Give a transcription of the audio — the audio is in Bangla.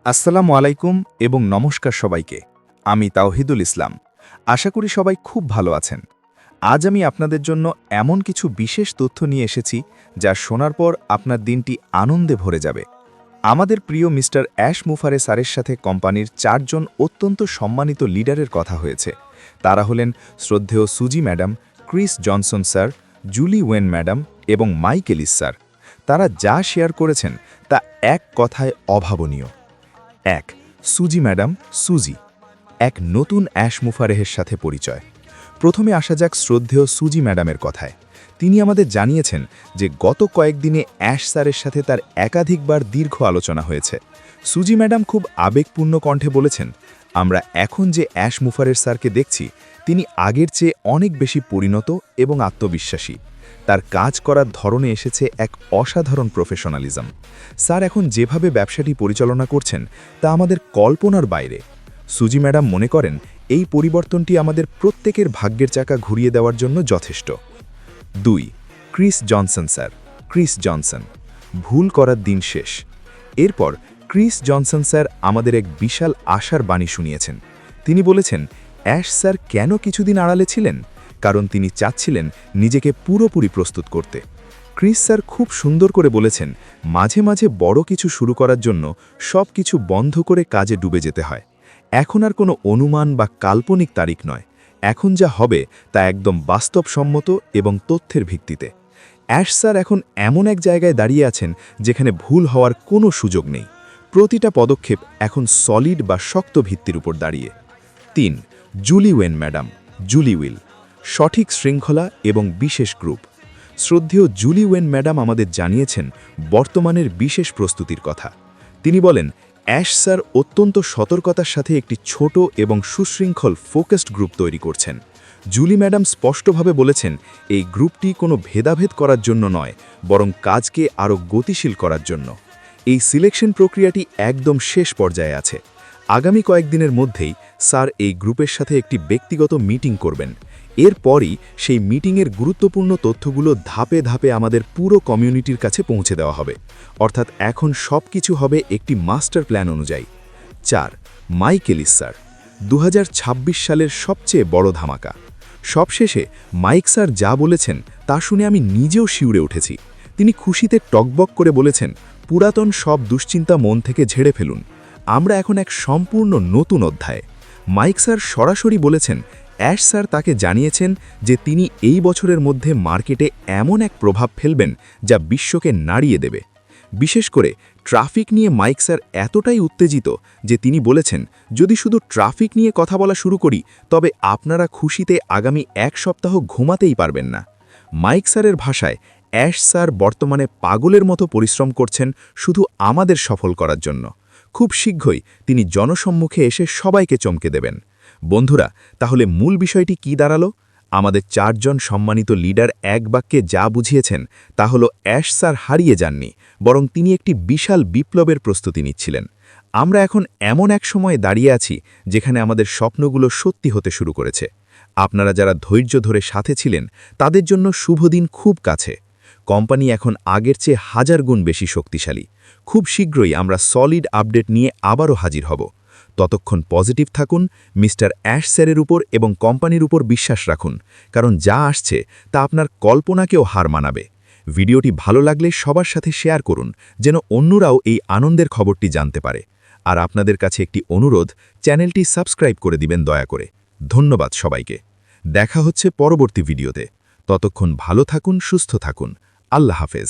আসসালামু আলাইকুম এবং নমস্কার সবাইকে। আমি তাওহিদুল ইসলাম। আশা করি সবাই খুব ভালো আছেন। আজ আমি আপনাদের জন্য এমন কিছু বিশেষ তথ্য নিয়ে এসেছি যা শোনার পর আপনার দিনটি আনন্দে ভরে যাবে। আমাদের প্রিয় মিস্টার অ্যাশ মুফারে স্যারের সাথে কোম্পানির 4 জন অত্যন্ত সম্মানিত লিডারের কথা হয়েছে। তারা হলেন শ্রদ্ধেয় Suzy madam, Chris Johnson sir, Julie Owen madam এবং মাইক এলিস স্যার। তারা যা শেয়ার করেছেন তা এক কথায় অভাবনীয়। 1. সুজি ম্যাডাম সুজি, এক নতুন অ্যাশ মুফারেহের সাথে পরিচয়। প্রথমে আসা যাক শ্রদ্ধেয় সুজি ম্যাডামের কথায়। তিনি আমাদের জানিয়েছেন যে গত কয়েকদিনে অ্যাশ স্যারের সাথে তার একাধিকবার দীর্ঘ আলোচনা হয়েছে। সুজি ম্যাডাম খুব আবেগপূর্ণ কণ্ঠে বলেছেন, আমরা এখন যে অ্যাশ মুফারের স্যারকে দেখছি তিনি আগের চেয়ে অনেক বেশি পরিণত এবং আত্মবিশ্বাসী। তার কাজ করার ধরনে এসেছে এক অসাধারণ প্রফেশনালিজম। স্যার এখন যেভাবে ব্যবসাটি পরিচালনা করছেন তা আমাদের কল্পনার বাইরে। সুজি ম্যাডাম মনে করেন এই পরিবর্তনটি আমাদের প্রত্যেকের ভাগ্যের চাকা ঘুরিয়ে দেওয়ার জন্য যথেষ্ট। 2. Chris Johnson sir, Chris Johnson, ভুল করার দিন শেষ। এরপর ক্রিস জনসন স্যার আমাদের এক বিশাল আশার বাণী শুনিয়েছেন। তিনি বলেছেন, অ্যাশ স্যার কেন কিছুদিন আড়ালে ছিলেন? কারণ তিনি চাচ্ছিলেন নিজেকে পুরোপুরি প্রস্তুত করতে। ক্রিস স্যার খুব সুন্দর করে বলেছেন, মাঝে মাঝে বড় কিছু শুরু করার জন্য সব কিছু বন্ধ করে কাজে ডুবে যেতে হয়। এখন আর কোনো অনুমান বা কাল্পনিক তারিখ নয়, এখন যা হবে তা একদম বাস্তবসম্মত এবং তথ্যের ভিত্তিতে। অ্যাশ স্যার এখন এমন এক জায়গায় দাঁড়িয়ে আছেন যেখানে ভুল হওয়ার কোনো সুযোগ নেই। প্রতিটা পদক্ষেপ এখন সলিড বা শক্ত ভিত্তির উপর দাঁড়িয়ে। 3. Julie Owen madam, Julie Will, সঠিক শৃঙ্খলা এবং বিশেষ গ্রুপ। শ্রদ্ধেয় জুলি ওয়েন ম্যাডাম আমাদের জানিয়েছেন বর্তমানের বিশেষ প্রস্তুতির কথা। তিনি বলেন, অ্যাশ স্যার অত্যন্ত সতর্কতার সাথে একটি ছোট এবং সুশৃঙ্খল ফোকাসড গ্রুপ তৈরি করছেন। জুলি ম্যাডাম স্পষ্টভাবে বলেছেন, এই গ্রুপটি কোনো ভেদাভেদ করার জন্য নয়, বরং কাজকে আরও গতিশীল করার জন্য। এই সিলেকশন প্রক্রিয়াটি একদম শেষ পর্যায়ে আছে। আগামী কয়েকদিনের মধ্যেই স্যার এই গ্রুপের সাথে একটি ব্যক্তিগত মিটিং করবেন। এরপরই সেই মিটিংয়ের গুরুত্বপূর্ণ তথ্যগুলো ধাপে ধাপে আমাদের পুরো কমিউনিটির কাছে পৌঁছে দেওয়া হবে। অর্থাৎ এখন সব কিছু হবে একটি মাস্টার প্ল্যান অনুযায়ী। 4. মাইক এলিস স্যার, 2026 সালের সবচেয়ে বড় ধামাকা। সবশেষে মাইক স্যার যা বলেছেন তা শুনে আমি নিজেও শিউরে উঠেছি। তিনি খুশিতে টকবক করে বলেছেন, পুরাতন সব দুশ্চিন্তা মন থেকে ঝেড়ে ফেলুন, আমরা এখন এক সম্পূর্ণ নতুন অধ্যায়ে। মাইক স্যার সরাসরি বলেছেন, অ্যাশ স্যার তাকে জানিয়েছেন যে তিনি এই বছরের মধ্যে মার্কেটে এমন এক প্রভাব ফেলবেন যা বিশ্বকে নাড়িয়ে দেবে। বিশেষ করে ট্রাফিক নিয়ে মাইক স্যার এতটাই উত্তেজিত যে তিনি বলেছেন, যদি শুধু ট্রাফিক নিয়ে কথা বলা শুরু করি তবে আপনারা খুশিতে আগামী 1 সপ্তাহ ঘুমাতেই পারবেন না। মাইক স্যারের ভাষায়, অ্যাশ স্যার বর্তমানে পাগলের মতো পরিশ্রম করছেন শুধু আমাদের সফল করার জন্য। খুব শীঘ্রই তিনি জনসম্মুখে এসে সবাইকে চমকে দেবেন। বন্ধুরা, তাহলে মূল বিষয়টি কি দাঁড়ালো? আমাদের 4 জন সম্মানিত লিডার এক বাক্যে যা বুঝিয়েছেন তা হলো, অ্যাশ স্যার হারিয়ে যাননি, বরং তিনি একটি বিশাল বিপ্লবের প্রস্তুতি নিচ্ছিলেন। আমরা এখন এমন এক সময়ে দাঁড়িয়ে আছি যেখানে আমাদের স্বপ্নগুলো সত্যি হতে শুরু করেছে। আপনারা যারা ধৈর্য ধরে সাথে ছিলেন তাদের জন্য শুভদিন খুব কাছে। কোম্পানি এখন আগের চেয়ে 1000 গুণ বেশি শক্তিশালী। খুব শীঘ্রই আমরা সলিড আপডেট নিয়ে আবারও হাজির হব। ততক্ষণ পজিটিভ থাকুন, মিস্টার অ্যাশ স্যারের উপর এবং কোম্পানির উপর বিশ্বাস রাখুন, কারণ যা আসছে তা আপনার কল্পনাকেও হার মানাবে। ভিডিওটি ভালো লাগলে সবার সাথে শেয়ার করুন, যেন অন্যরাও এই আনন্দের খবরটি জানতে পারে। আর আপনাদের কাছে একটি অনুরোধ, চ্যানেলটি সাবস্ক্রাইব করে দিবেন দয়া করে। ধন্যবাদ সবাইকে। দেখা হচ্ছে পরবর্তী ভিডিওতে। ততক্ষণ ভালো থাকুন, সুস্থ থাকুন। আল্লাহ হাফেজ।